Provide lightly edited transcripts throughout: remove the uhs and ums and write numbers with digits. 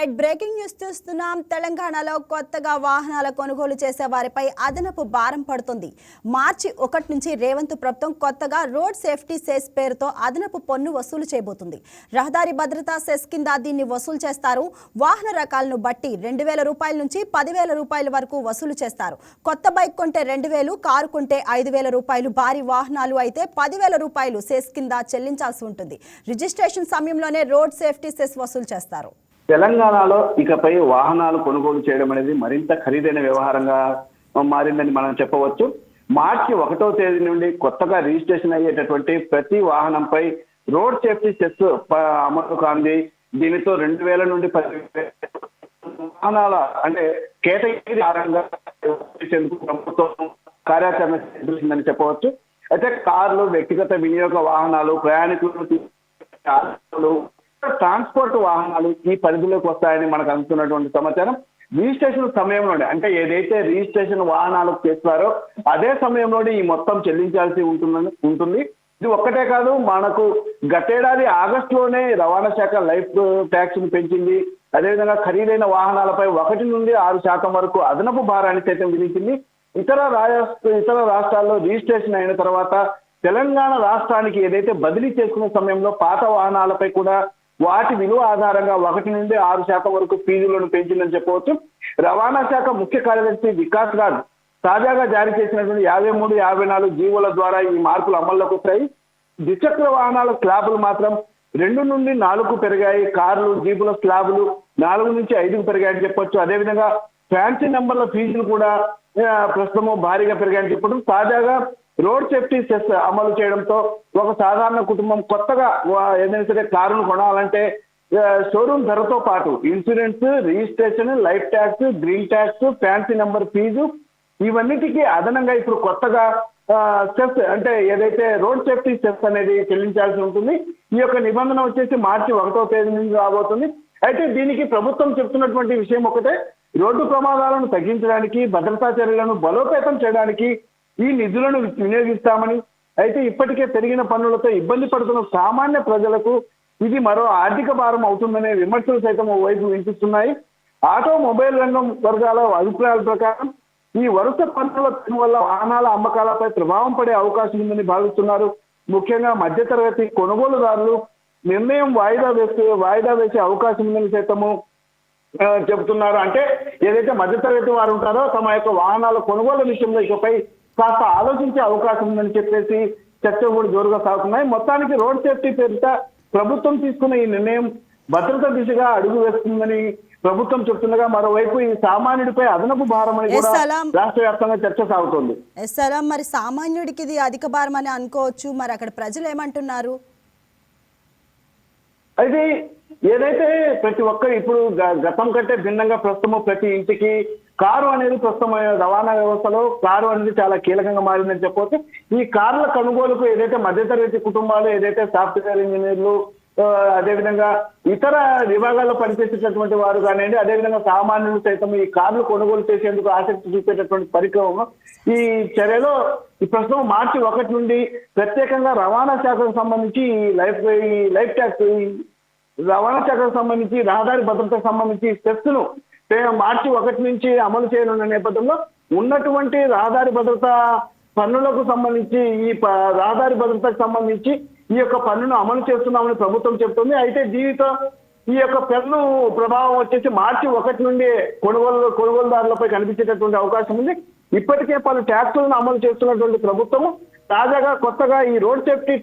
Right breaking news చూస్తున్నాం. తెలంగాణలో కొత్తగా వాహనాల కొనుగోలు చేసే వారిపై అదనపు భారం పడుతుంది. మార్చి 1 నుంచి రేవంత్ ప్రభుత్వం కొత్తగా రోడ్ సేఫ్టీ సెస్ పేరుతో అదనపు పన్ను వసూలు చేయబోతుంది. రహదారి భద్రతా సెస్ కింద దీన్ని వసూలు చేస్తారు. వాహన రకాలను బట్టి 2,000 రూపాయల నుంచి 10,000 రూపాయల వరకు వసూలు చేస్తారు. కొత్త బైక్ కొంటే 2,000, కారు కొంటే 5,000 రూపాయలు, భారీ వాహనాలు అయితే 10,000 రూపాయలు సెస్ కింద చెల్లించాల్సి ఉంటుంది. రిజిస్ట్రేషన్ సమయంలోనే రోడ్ సేఫ్టీ సెస్ వసూలు చేస్తారు. తెలంగాణలో ఇకపై వాహనాలు కొనుగోలు చేయడం అనేది మరింత ఖరీదైన వ్యవహారంగా మారిందని మనం చెప్పవచ్చు. మార్చి 1వ తేదీ నుండి కొత్తగా రిజిస్ట్రేషన్ అయ్యేటటువంటి ప్రతి వాహనంపై రోడ్ సేఫ్టీ సెస్ అమలు కాంది. దీనితో 2,000 నుండి 10,000 వాహనాల అంటే కేటగిరీ ఆధారంగా ప్రభుత్వం కార్యాచరణ చేసిందని చెప్పవచ్చు. అయితే కార్లు, వ్యక్తిగత వినియోగ వాహనాలు, ప్రయాణికులు, ట్రాన్స్పోర్ట్ వాహనాలు ఈ పరిధిలోకి వస్తాయని మనకు అందుతున్నటువంటి సమాచారం. రిజిస్ట్రేషన్ సమయంలోనే అంటే ఏదైతే రిజిస్ట్రేషన్ వాహనాలకు చేస్తారో అదే సమయంలోనే ఈ మొత్తం చెల్లించాల్సి ఉంటుంది. ఇది ఒక్కటే కాదు, మనకు గతేడాది ఆగస్టులోనే రవాణా శాఖ లైఫ్ ట్యాక్స్ ను పెంచింది. అదేవిధంగా ఖరీదైన వాహనాలపై 1 నుండి 6% వరకు అదనపు భారాన్ని సైతం విధించింది. ఇతర రాష్ట్రాల్లో రిజిస్ట్రేషన్ అయిన తర్వాత తెలంగాణ రాష్ట్రానికి ఏదైతే బదిలీ చేసుకునే సమయంలో పాత వాహనాలపై కూడా వాటి విలువ ఆధారంగా 1 నుండి 6% వరకు ఫీజులను పెంచిందని చెప్పవచ్చు. రవాణా శాఖ ముఖ్య కార్యదర్శి వికాస్ రాజ్ తాజాగా జారీ చేసినటువంటి 53, 54 జీవోల ద్వారా ఈ మార్పులు అమల్లోకి వచ్చాయి. ద్విచక్ర వాహనాల స్లాబులు మాత్రం 2 నుండి 4కు పెరిగాయి. కార్లు, జీపుల స్లాబులు 4 నుంచి 5కు పెరిగాయని చెప్పొచ్చు. అదేవిధంగా ఫ్యాన్సీ నెంబర్ల ఫీజులు కూడా ప్రస్తుతం భారీగా పెరిగాయని చెప్పడం. తాజాగా రోడ్ సేఫ్టీ సెస్ అమలు చేయడంతో ఒక సాధారణ కుటుంబం కొత్తగా ఏదైనా సరే కారును కొనాలంటే షోరూమ్ ధరతో పాటు insurance, registration, life tax, green tax, fancy number fees ఇవన్నిటికీ అదనంగా ఇప్పుడు కొత్తగా సెస్ అంటే ఏదైతే రోడ్ సేఫ్టీ సెస్ అనేది చెల్లించాల్సి ఉంటుంది. ఈ యొక్క నిబంధన వచ్చేసి మార్చి 1వ తేదీ నుంచి రాబోతుంది. అయితే దీనికి ప్రభుత్వం చెప్తున్నటువంటి విషయం ఒకటే, రోడ్డు ప్రమాదాలను తగ్గించడానికి, భద్రతా చర్యలను బలోపేతం చేయడానికి ఈ నిధులను వినియోగిస్తామని, అయితే ఇప్పటికే పెరిగిన పన్నులతో ఇబ్బంది పడుతున్న సామాన్య ప్రజలకు ఇది మరో ఆర్థిక భారం అవుతుందనే విమర్శలు సైతం వైపు వినిపిస్తున్నాయి. ఆటోమొబైల్ రంగం వర్గాల అభిప్రాయాల ప్రకారం ఈ వరుస పన్నుల వల్ల వాహనాల అమ్మకాలపై ప్రభావం పడే అవకాశం ఉందని భావిస్తున్నారు. ముఖ్యంగా మధ్యతరగతి కొనుగోలుదారులు నిర్ణయం వాయిదా వేసే అవకాశం ఉందని సైతము చెబుతున్నారు. అంటే ఏదైతే మధ్యతరగతి వారు ఉంటారో తమ యొక్క వాహనాల కొనుగోలు విషయంలో ఇకపై కాస్త ఆలోచించే అవకాశం ఉందని చెప్పేసి చర్చలు కూడా జోరుగా సాగుతున్నాయి. మొత్తానికి రోడ్ సేఫ్టీ పేరిట ప్రభుత్వం తీసుకున్న ఈ నిర్ణయం భద్రత దిశగా అడుగు వేస్తుందని ప్రభుత్వం చెప్తుండగా, మరోవైపు ఈ సామాన్యుడిపై అదనపు భారం అని కూడా రాష్ట్ర వ్యాప్తంగా చర్చ సాగుతోంది. మరి సామాన్యుడికి ఇది అధిక భారం అని అనుకోవచ్చు, మరి అక్కడ ప్రజలు ఏమంటున్నారు? అయితే ఏదైతే ప్రతి ఒక్కరు ఇప్పుడు గతం కంటే భిన్నంగా ప్రస్తుతం ప్రతి ఇంటికి కారు అనేది ప్రస్తుతం రవాణా వ్యవస్థలో కారు అనేది చాలా కీలకంగా మారిందని చెప్పవచ్చు. ఈ కార్ల కొనుగోలుకు ఏదైతే మధ్యతరగతి కుటుంబాలు, ఏదైతే సాఫ్ట్వేర్ ఇంజనీర్లు, అదేవిధంగా ఇతర విభాగాల్లో పనిచేసేటటువంటి వారు కానివ్వండి, అదేవిధంగా సామాన్యులు సైతం ఈ కార్లు కొనుగోలు చేసేందుకు ఆసక్తి చూపేటటువంటి పరిక్రమం ఈ చర్యలో ఈ ప్రస్తుతం మార్చి 1 నుండి ప్రత్యేకంగా రవాణా శాఖకు సంబంధించి లైఫ్ ట్యాక్స్, రవాణా శాఖకు సంబంధించి రహదారి భద్రతకు సంబంధించి సెస్ ను మార్చి 1 నుంచి అమలు చేయనున్న నేపథ్యంలో ఉన్నటువంటి రహదారి భద్రత పన్నులకు సంబంధించి ఈ రహదారి భద్రతకు సంబంధించి ఈ యొక్క పన్నును అమలు చేస్తున్నామని ప్రభుత్వం చెప్తుంది. అయితే దీనితో ఈ యొక్క పన్ను ప్రభావం వచ్చేసి మార్చి 1 నుండి కొనుగోలుదారులపై కనిపించేటటువంటి అవకాశం ఉంది. ఇప్పటికే పలు ట్యాక్సులను అమలు చేస్తున్నటువంటి ప్రభుత్వం తాజాగా కొత్తగా ఈ రోడ్ సేఫ్టీ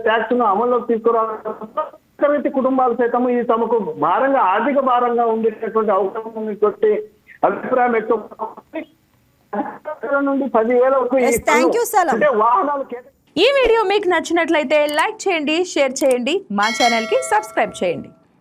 ట్యాక్స్ ను అమల్లోకి తీసుకురావడంతో కుటుంబాలు సైతం ఈ తమకు భారంగా, ఆర్థిక భారంగా ఉండేటటువంటి అవకాశం ఉన్నటువంటి అభిప్రాయం వ్యక్తం నుండి 10,000 వరకు వాహనాలు. ఈ వీడియో మీకు నచ్చినట్లయితే లైక్ చేయండి, షేర్ చేయండి, మా ఛానల్ కి సబ్స్క్రైబ్ చేయండి.